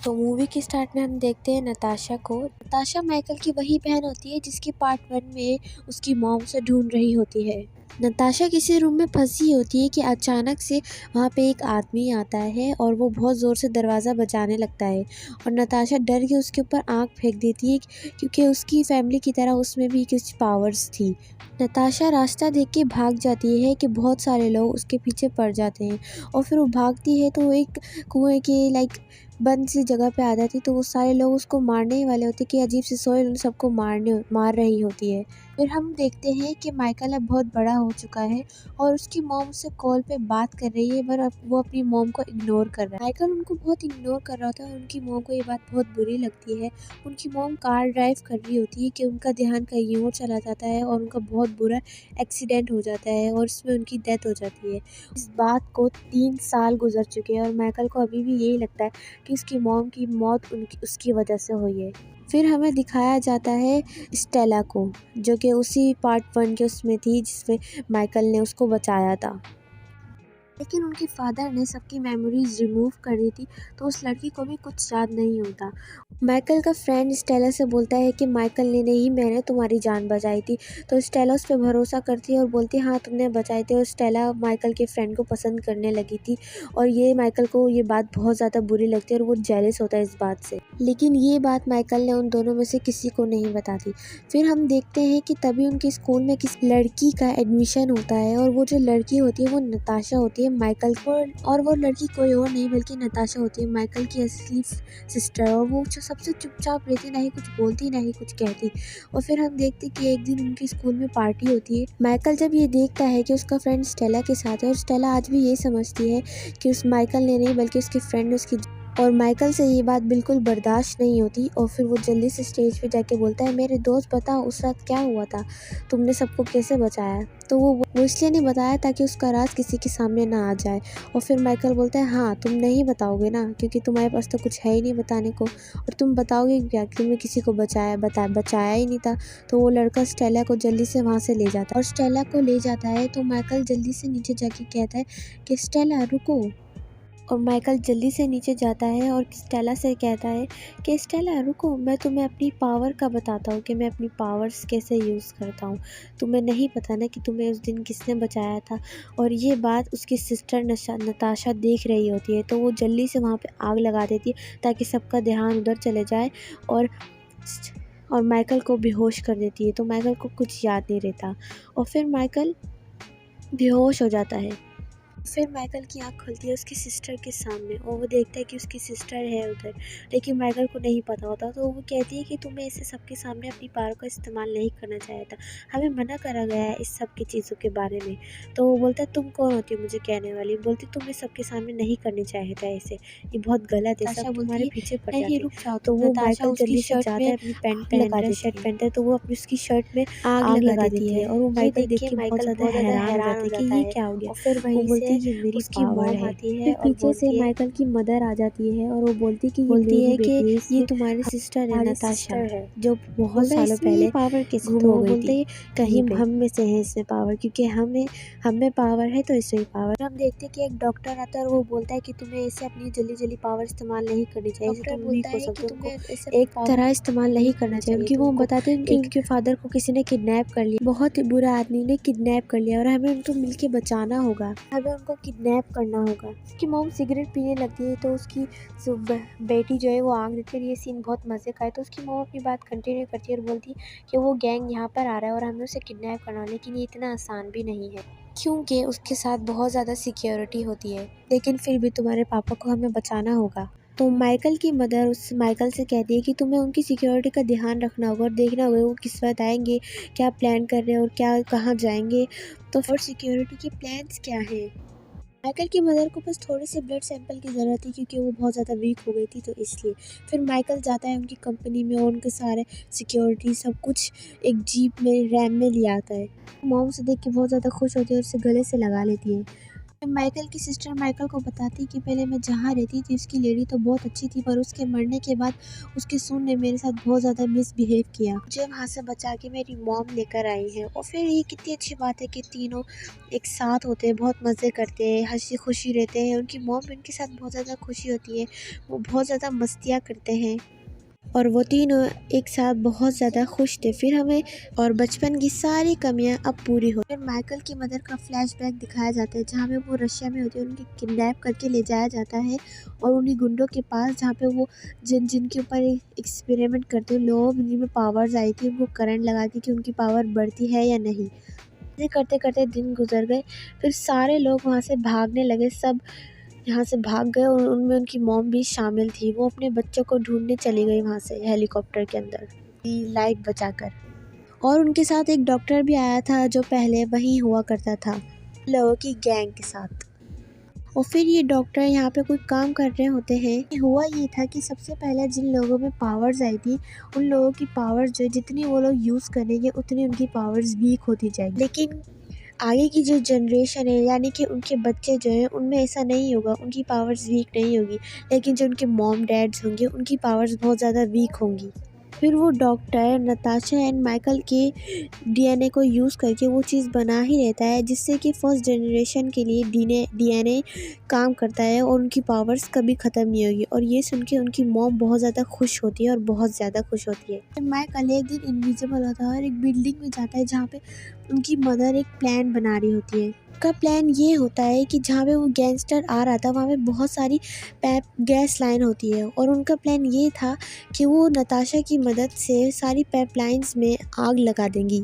तो मूवी के स्टार्ट में हम देखते हैं नताशा को। नताशा माइकल की वही बहन होती है जिसकी पार्ट 1 में उसकी मॉम से ढूंढ रही होती है। नताशा किसी रूम में फंसी होती है कि अचानक से वहाँ पे एक आदमी आता है और वो बहुत ज़ोर से दरवाज़ा बजाने लगता है और नताशा डर के उसके ऊपर आँख फेंक देती है क्योंकि उसकी फैमिली की तरह उसमें भी कुछ पावर्स थी। नताशा रास्ता देख के भाग जाती है कि बहुत सारे लोग उसके पीछे पड़ जाते हैं और फिर वो भागती है तो वो एक कुएं के बंद सी जगह पे आ जाती, तो वो सारे लोग उसको मारने ही वाले होते कि अजीब सी सोच उन सबको मार रही होती है। फिर हम देखते हैं कि माइकल अब बहुत बड़ा हो चुका है और उसकी मॉम उससे कॉल पे बात कर रही है, पर अब वो अपनी मॉम को इग्नोर कर रहा है। माइकल उनको बहुत इग्नोर कर रहा था और उनकी मॉम को ये बात बहुत बुरी लगती है। उनकी मॉम कार ड्राइव कर रही होती है कि उनका ध्यान कहीं और चला जाता है और उनका बहुत बुरा एक्सीडेंट हो जाता है और उसमें उनकी डेथ हो जाती है। इस बात को 3 साल गुजर चुके हैं और माइकल को अभी भी यही लगता है कि उसकी मॉम की मौत उसकी वजह से हुई है। फिर हमें दिखाया जाता है स्टेला को, जो कि उसी पार्ट 1 के उसमें थी जिसमें माइकल ने उसको बचाया था। लेकिन उनके फादर ने सबकी मेमोरीज रिमूव कर दी थी, तो उस लड़की को भी कुछ याद नहीं होता। माइकल का फ्रेंड स्टेला से बोलता है कि माइकल ने नहीं, मैंने तुम्हारी जान बचाई थी। तो स्टेला उस पर भरोसा करती है और बोलती है हाँ तुमने बचाई थी, और स्टेला माइकल के फ्रेंड को पसंद करने लगी थी और ये माइकल को ये बात बहुत ज़्यादा बुरी लगती है और वो जेलस होता है इस बात से। लेकिन ये बात माइकल ने उन दोनों में से किसी को नहीं बताती। फिर हम देखते हैं कि तभी उनके स्कूल में किसी लड़की का एडमिशन होता है और वो जो लड़की होती है वो नताशा होती है माइकल को, और वो लड़की कोई और नहीं बल्कि नताशा होती है, माइकल की असली सिस्टर। और वो सबसे चुपचाप रहती, ना ही कुछ बोलती ना ही कुछ कहती। और फिर हम देखते कि एक दिन उनके स्कूल में पार्टी होती है। माइकल जब ये देखता है कि उसका फ्रेंड स्टेला के साथ है और स्टेला आज भी ये समझती है कि उस माइकल ने नहीं बल्कि उसके फ्रेंड उसकी, और माइकल से ये बात बिल्कुल बर्दाश्त नहीं होती और फिर वो जल्दी से स्टेज पे जाके बोलता है मेरे दोस्त बताओ उस रात क्या हुआ था, तुमने सबको कैसे बचाया। तो वो इसलिए नहीं बताया ताकि उसका राज किसी के सामने ना आ जाए। और फिर माइकल बोलता है हाँ तुम नहीं बताओगे ना, क्योंकि तुम्हारे पास तो कुछ है ही नहीं बताने को, और तुम बताओगे क्या कि तुमने किसी को बचाया ही नहीं था। तो वो लड़का स्टेला को जल्दी से वहाँ से ले जाता है और स्टेला को ले जाता है तो माइकल जल्दी से नीचे जाके कहता है कि स्टेला रुको, और माइकल जल्दी से नीचे जाता है और स्टेला से कहता है कि स्टेला रुको, मैं तुम्हें अपनी पावर का बताता हूँ कि मैं अपनी पावर्स कैसे यूज़ करता हूँ। तुम्हें नहीं पता ना कि तुम्हें उस दिन किसने बचाया था। और ये बात उसकी सिस्टर नताशा देख रही होती है, तो वो जल्दी से वहाँ पे आग लगा देती है ताकि सबका ध्यान उधर चले जाए और माइकल को बेहोश कर देती है। तो माइकल को कुछ याद नहीं रहता और फिर माइकल बेहोश हो जाता है। फिर माइकल की आँख खुलती है उसकी सिस्टर के सामने और वो देखता है कि उसकी सिस्टर है उधर, लेकिन माइकल को नहीं पता होता। तो वो कहती है कि तुम्हें ऐसे सबके सामने अपनी पावर का इस्तेमाल नहीं करना चाहिए था, हमें मना करा गया है इस सब की चीज़ों के बारे में। तो वो बोलता है तुम कौन होती हो मुझे कहने वाली, बोलती तुम्हें सबके सामने नहीं करनी चाहिए था ऐसे, ये बहुत गलत है, सब तुम्हारे पीछे पड़ जाते। रुक जाओ, तो वो माइकल जल्दी से जाता है, अपनी पैंट पहनता है, शर्ट पहनता है, तो वो अपनी उसकी शर्ट में आग लगा देती है और वो माइकल देख के बहुत ज़्यादा हैरान हो जाता है कि ये क्या हो गया। फिर वहीं से ये मेरी उसकी मॉम आती है, फिर पीछे से माइकल की मदर आ जाती है और वो बोलती कि ये तुम्हारी सिस्टर है नताशा, जो बहुत सालों पहले पावर कैसे हो गई थी। कहीं हम में से है इसमें पावर, क्योंकि हमें पावर है तो इसमें पावर। हम देखते हैं कि एक डॉक्टर आता है और वो बोलता है कि तुम्हें ऐसे अपनी जल्दी पावर इस्तेमाल नहीं करनी चाहिए, तुम वीक हो सकते हो, एक तरह इस्तेमाल नहीं करना चाहिए। उनकी वो बताते हैं कि उनके फादर को किसी ने किडनैप कर लिया, बहुत ही बुरा आदमी ने किडनैप कर लिया और हमें उनको मिलके बचाना होगा, हमें उनको किडनैप करना होगा। उसकी मॉम सिगरेट पीने लगती है तो उसकी बेटी जो है वो आग देती है। ये सीन बहुत मज़े का है। तो उसकी मॉम अपनी बात कंटिन्यू करती है और बोलती है कि वो गैंग यहाँ पर आ रहा है और हमें उसे किडनैप करना है, लेकिन ये इतना आसान भी नहीं है क्योंकि उसके साथ बहुत ज़्यादा सिक्योरिटी होती है, लेकिन फिर भी तुम्हारे पापा को हमें बचाना होगा। तो माइकल की मदर उस माइकल से कहती है कि तुम्हें उनकी सिक्योरिटी का ध्यान रखना होगा और देखना होगा वो किस वक्त आएंगे, क्या प्लान कर रहे हैं और क्या कहाँ जाएंगे, तो फिर सिक्योरिटी के प्लान्स क्या हैं। माइकल की मदर को बस थोड़े से ब्लड सैंपल की ज़रूरत थी क्योंकि वो बहुत ज़्यादा वीक हो गई थी, तो इसलिए फिर माइकल जाता है उनकी कंपनी में और उनके सारे सिक्योरिटी सब कुछ एक जीप में रैम में ले आता है। मॉम से देख के बहुत ज़्यादा खुश होती है और उसे गले से लगा लेती है। माइकल की सिस्टर माइकल को बताती कि पहले मैं जहाँ रहती थी उसकी लेडी तो बहुत अच्छी थी, पर उसके मरने के बाद उसकी सून ने मेरे साथ बहुत ज़्यादा मिसबिहेव किया। मुझे वहाँ से बचा के मेरी मॉम लेकर आई है। और फिर ये कितनी अच्छी बात है कि तीनों एक साथ होते हैं, बहुत मज़े करते हैं, हंसी खुशी रहते हैं। उनकी मॉम भी उनके साथ बहुत ज़्यादा खुशी होती है, वो बहुत ज़्यादा मस्तियाँ करते हैं और वो तीनों एक साथ बहुत ज़्यादा खुश थे। फिर हमें और बचपन की सारी कमियां अब पूरी हो। फिर माइकल की मदर का फ्लैशबैक दिखाया जाता है जहाँ पे वो रशिया में होती है, उनकी किडनैप करके ले जाया जाता है और उन्हीं गुंडों के पास जहाँ पे वो जिनके ऊपर एक्सपेरिमेंट करते हैं, लोग जिनमें पावर्स आई थी उनको करंट लगा के कि उनकी पावर बढ़ती है या नहीं। ऐसे करते करते दिन गुजर गए। फिर सारे लोग वहाँ से भागने लगे, सब यहाँ से भाग गए और उनमें उनकी मॉम भी शामिल थी। वो अपने बच्चों को ढूंढने चली गई वहाँ से हेलीकॉप्टर के अंदर लाइफ बचाकर। और उनके साथ एक डॉक्टर भी आया था जो पहले वहीं हुआ करता था लोगों की गैंग के साथ। और फिर ये डॉक्टर यहाँ पे कोई काम कर रहे होते हैं। हुआ ये था कि सबसे पहले जिन लोगों में पावर्स आई थी उन लोगों की पावर्स जो जितनी वो लोग यूज़ करेंगे उतनी उनकी पावर्स वीक होती जाएगी। लेकिन आगे की जो जनरेशन है यानी कि उनके बच्चे जो हैं उनमें ऐसा नहीं होगा, उनकी पावर्स वीक नहीं होगी। लेकिन जो उनके मॉम डैड्स होंगे उनकी पावर्स बहुत ज़्यादा वीक होंगी। फिर वो डॉक्टर नताशा एंड माइकल के डीएनए को यूज़ करके वो चीज़ बना ही रहता है जिससे कि फर्स्ट जनरेशन के लिए डीएनए काम करता है और उनकी पावर्स कभी ख़त्म नहीं होगी। और ये सुन के उनकी मॉम बहुत ज़्यादा खुश होती है और बहुत ज़्यादा खुश होती है। माइकल एक दिन इनविजिबल होता है और एक बिल्डिंग में जाता है जहाँ पे उनकी मदर एक प्लान बना रही होती है। उनका प्लान ये होता है कि जहाँ पे वो गैंगस्टर आ रहा था वहाँ पे बहुत सारी गैस लाइन होती है और उनका प्लान ये था कि वो नताशा की मदद से सारी पाइपलाइंस में आग लगा देंगी।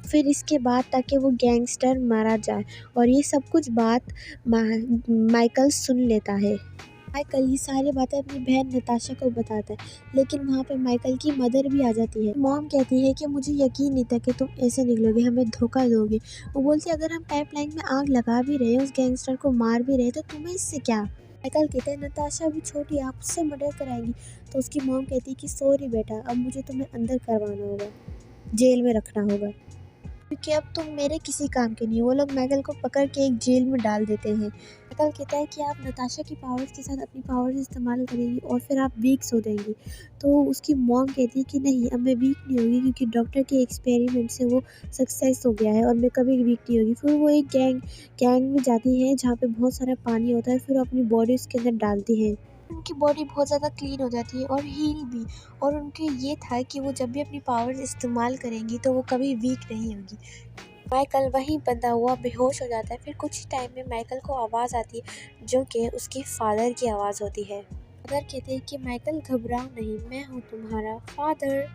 फिर इसके बाद ताकि वो गैंगस्टर मारा जाए और ये सब कुछ बात माइकल सुन लेता है। माइकल ये सारी बातें अपनी बहन नताशा को बताता है, लेकिन वहाँ पे माइकल की मदर भी आ जाती है। मॉम कहती है कि मुझे यकीन नहीं था कि तुम ऐसे निकलोगे, हमें धोखा दोगे। वो बोलती है अगर हम पाइपलाइन में आग लगा भी रहे, उस गैंगस्टर को मार भी रहे तो तुम्हें इससे क्या। माइकल कहता है नताशा अभी छोटी, आप उससे मर्डर कराएंगी। तो उसकी मॉम कहती है कि सॉरी बेटा, अब मुझे तुम्हें अंदर करवाना होगा, जेल में रखना होगा, क्योंकि अब तुम मेरे किसी काम के नहीं हो। वो लोग माइकल को पकड़ के एक जेल में डाल देते हैं। माइकल कहता है कि आप नताशा की पावर्स के साथ अपनी पावर्स इस्तेमाल करेंगी और फिर आप वीक हो जाएंगी। तो उसकी मॉम कहती है कि नहीं, अब मैं वीक नहीं होगी क्योंकि डॉक्टर के एक्सपेरिमेंट से वो सक्सेस हो गया है और मैं कभी वीक नहीं होगी। फिर वो एक गैंग में जाती है जहाँ पे बहुत सारा पानी होता है, फिर अपनी बॉडी उसके अंदर डालती है। उनकी बॉडी बहुत ज़्यादा क्लीन हो जाती है और हील भी। और उनके ये था कि वो जब भी अपनी पावर्स इस्तेमाल करेंगी तो वो कभी वीक नहीं होगी। माइकल वहीं बंधा हुआ बेहोश हो जाता है। फिर कुछ टाइम में माइकल को आवाज़ आती है जो कि उसके फादर की आवाज़ होती है। फादर कहते हैं कि माइकल घबराओ नहीं, मैं हूँ तुम्हारा फादर।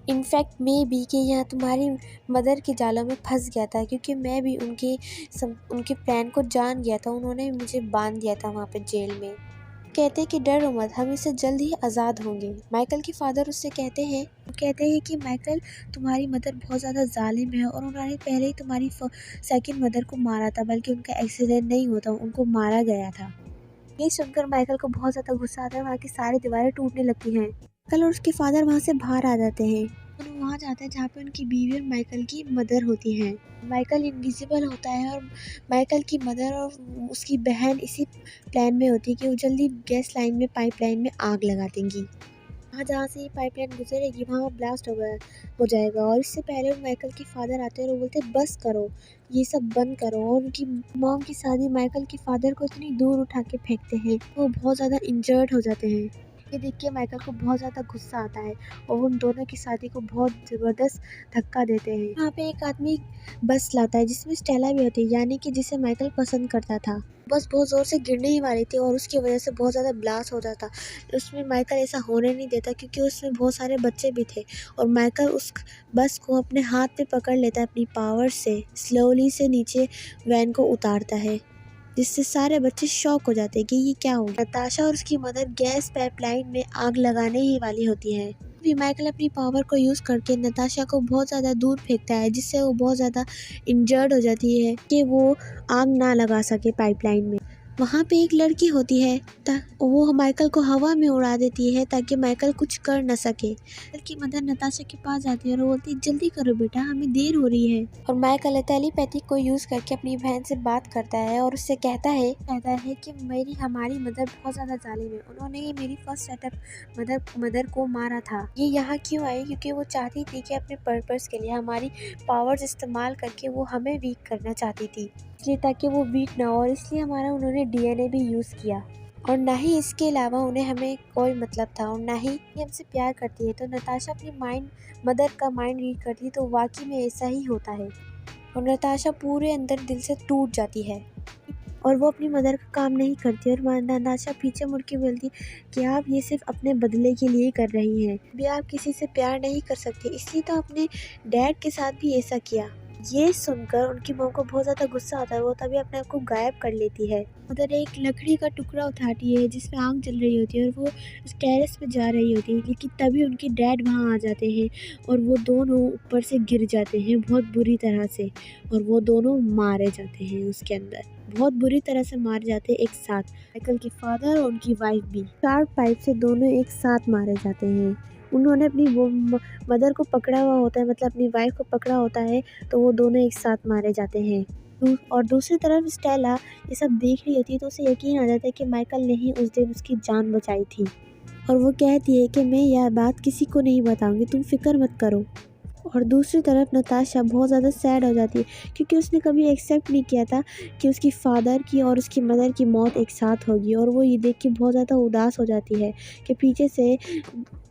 इनफैक्ट मैं भी कि यहाँ तुम्हारी मदर के जालों में फंस गया था क्योंकि मैं भी उनके प्लान को जान गया था। उन्होंने मुझे बांध दिया था वहाँ पे जेल में। कहते हैं कि डरो मत, हम इससे जल्द ही आज़ाद होंगे। माइकल के फादर उससे कहते हैं कि माइकल तुम्हारी मदर बहुत ज़्यादा जालिम है और उन्होंने पहले ही तुम्हारी सेकंड मदर को मारा था, बल्कि उनका एक्सीडेंट नहीं होता, उनको मारा गया था। ये सुनकर माइकल को बहुत ज़्यादा गुस्सा आता है, वहाँ की सारी दीवारें टूटने लगती हैं। माइकल और उसके फादर वहाँ से बाहर आ जाते हैं। दोनों वहाँ जाते हैं जहाँ पे उनकी बीवी और माइकल की मदर होती हैं। माइकल इनविजिबल होता है और माइकल की मदर और उसकी बहन इसी प्लान में होती है कि वो जल्दी गैस लाइन में पाइपलाइन में आग लगा देंगी। वहाँ जहाँ से ये पाइपलाइन गुजरेगी वहाँ ब्लास्ट हो जाएगा। और इससे पहले माइकल के फादर आते हैं और वो बोलते हैं बस करो, ये सब बंद करो। और उनकी मॉम की शादी माइकल के फादर को इतनी दूर उठा के फेंकते हैं, वो बहुत ज़्यादा इंजर्ड हो जाते हैं। ये देख के माइकल को बहुत ज़्यादा गुस्सा आता है और उन दोनों की शादी को बहुत ज़बरदस्त धक्का देते हैं। यहाँ पे एक आदमी बस लाता है जिसमें स्टेला भी होती है, यानी कि जिसे माइकल पसंद करता था। बस बहुत ज़ोर से गिरने ही वाली थी और उसकी वजह से बहुत ज़्यादा ब्लास्ट होता था। उसमें माइकल ऐसा होने नहीं देता क्योंकि उसमें बहुत सारे बच्चे भी थे और माइकल उस बस को अपने हाथ पे पकड़ लेता है, अपनी पावर से स्लोली से नीचे वैन को उतारता है, जिससे सारे बच्चे शॉक हो जाते हैं कि ये क्या हो गया। नताशा और उसकी मदर गैस पाइपलाइन में आग लगाने ही वाली होती है। भी माइकल अपनी पावर को यूज़ करके नताशा को बहुत ज़्यादा दूर फेंकता है, जिससे वो बहुत ज़्यादा इंजर्ड हो जाती है कि वो आग ना लगा सके पाइपलाइन में। वहाँ पे एक लड़की होती है, वो माइकल को हवा में उड़ा देती है ताकि माइकल कुछ कर न सके। माइकल की मदर नताशा के पास जाती है और वो बोलती है जल्दी करो बेटा, हमें देर हो रही है। और माइकल टेलीपैथी को यूज़ करके अपनी बहन से बात करता है और उससे कहता है कि हमारी मदर बहुत ज़्यादा जालिम है, उन्होंने ही मेरी फर्स्ट सेटअप मदर को मारा था। ये यहाँ क्यों आई? क्योंकि वो चाहती थी कि अपने पर्पस के लिए हमारी पावर्स इस्तेमाल करके वो हमें वीक करना चाहती थी, इसलिए ताकि वो वीक ना हो, और इसलिए उन्होंने डीएनए भी यूज़ किया। और ना ही इसके अलावा उन्हें हमें कोई मतलब था, और ना ही ये हमसे प्यार करती है। तो नताशा अपनी मदर का माइंड रीड करती है, तो वाकई में ऐसा ही होता है। और नताशा पूरे अंदर दिल से टूट जाती है और वो अपनी मदर का काम नहीं करती। और नताशा पीछे मुड़ के बोलती कि आप ये सिर्फ अपने बदले के लिए कर रही हैं, भी आप किसी से प्यार नहीं कर सकती, इसलिए तो अपने डैड के साथ भी ऐसा किया। ये सुनकर उनकी मॉम को बहुत ज़्यादा गुस्सा आता है, वो तभी अपने आप को गायब कर लेती है। मदर एक लकड़ी का टुकड़ा उठाती है जिसमें आग जल रही होती है और वो टेरेस पे जा रही होती है, लेकिन तभी उनके डैड वहाँ आ जाते हैं और वो दोनों ऊपर से गिर जाते हैं बहुत बुरी तरह से, और वो दोनों मारे जाते हैं उसके अंदर, बहुत बुरी तरह से मारे जाते हैं एक साथ। माइकल के फादर और उनकी वाइफ भी शार्प पाइप से दोनों एक साथ मारे जाते हैं। उन्होंने अपनी वो मदर को पकड़ा हुआ होता है, मतलब अपनी वाइफ को पकड़ा होता है, तो वो दोनों एक साथ मारे जाते हैं। और दूसरी तरफ स्टेला ये सब देख रही होती है, तो उसे यकीन आ जाता है कि माइकल ने ही उस दिन उसकी जान बचाई थी, और वो कहती है कि मैं यह बात किसी को नहीं बताऊंगी, तुम फिक्र मत करो। और दूसरी तरफ नताशा बहुत ज़्यादा सैड हो जाती है, क्योंकि उसने कभी एक्सेप्ट नहीं किया था कि उसकी फादर की और उसकी मदर की मौत एक साथ होगी, और वो ये देख के बहुत ज़्यादा उदास हो जाती है कि पीछे से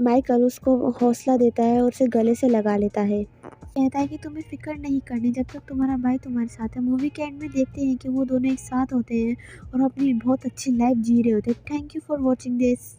माइकल उसको हौसला देता है और उसे गले से लगा लेता है, कहता है कि तुम्हें फिक्र नहीं करनी जब तक तुम्हारा भाई तुम्हारे साथ है। मूवी के एंड में देखते हैं कि वो दोनों एक साथ होते हैं और अपनी बहुत अच्छी लाइफ जी रहे होते हैं। Thank you for watching this.